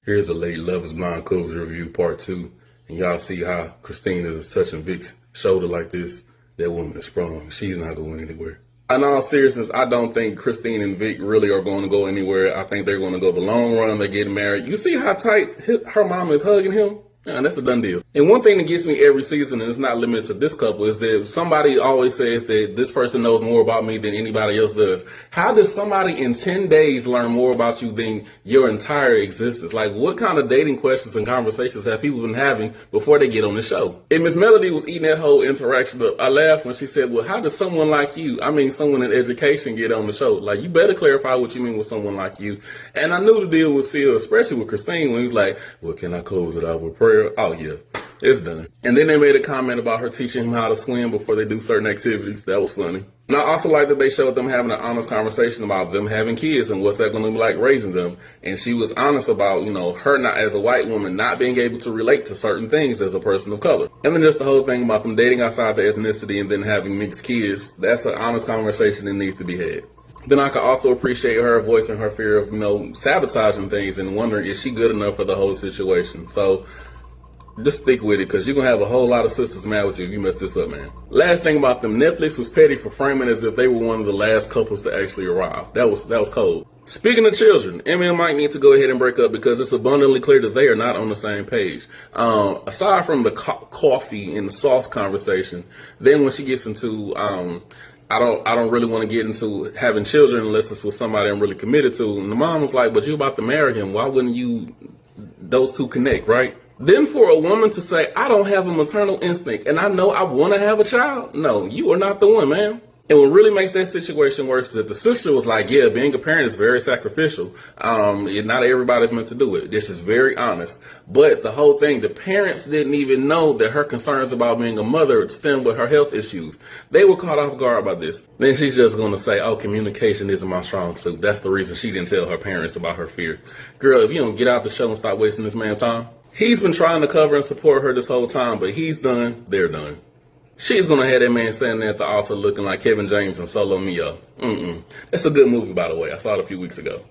Here's a late Love is Blind Couples review part 2. And y'all see how Christina is touching Vic's shoulder like this. That woman is strong. She's not going anywhere. In all seriousness, I don't think Christine and Vic really are going to go anywhere. I think they're going to go the long run. They're getting married. You see how tight her mama is hugging him? Yeah, that's a done deal. And one thing that gets me every season, and it's not limited to this couple, is that somebody always says that this person knows more about me than anybody else does. How does somebody in 10 days learn more about you than your entire existence? Like, what kind of dating questions and conversations have people been having before they get on the show? And Miss Melody was eating that whole interaction up. I laughed when she said, well, how does someone like you, I mean someone in education, get on the show? Like, you better clarify what you mean with someone like you. And I knew the deal was sealed, especially with Christine, when he was like, well, can I close it out with prayer? Oh, yeah, it's done. And then they made a comment about her teaching him how to swim before they do certain activities. That was funny. And I also like that they showed them having an honest conversation about them having kids and what's that going to be like raising them. And she was honest about, her not as a white woman, not being able to relate to certain things as a person of color. And then just the whole thing about them dating outside the ethnicity and then having mixed kids. That's an honest conversation that needs to be had. Then I could also appreciate her voicing her fear of, sabotaging things and wondering, is she good enough for the whole situation? So just stick with it, because you're going to have a whole lot of sisters mad with you if you mess this up, man. Last thing about them, Netflix was petty for framing as if they were one of the last couples to actually arrive. That was cold. Speaking of children, Emmy and Mike need to go ahead and break up because it's abundantly clear that they are not on the same page. Aside from the coffee and the sauce conversation, then when she gets into I don't really want to get into having children unless it's with somebody I'm really committed to. And the mom was like, but you're about to marry him. Why wouldn't those two connect, right? Then for a woman to say, I don't have a maternal instinct and I know I want to have a child. No, you are not the one, man. And what really makes that situation worse is that the sister was like, yeah, being a parent is very sacrificial. Not everybody's meant to do it. This is very honest. But the whole thing, the parents didn't even know that her concerns about being a mother stemmed with her health issues. They were caught off guard by this. Then she's just going to say, oh, communication isn't my strong suit. That's the reason she didn't tell her parents about her fear. Girl, if you don't get out the show and stop wasting this man's time. He's been trying to cover and support her this whole time, but he's done. They're done. She's going to have that man standing there at the altar looking like Kevin James and Solo Mio. That's a good movie, by the way. I saw it a few weeks ago.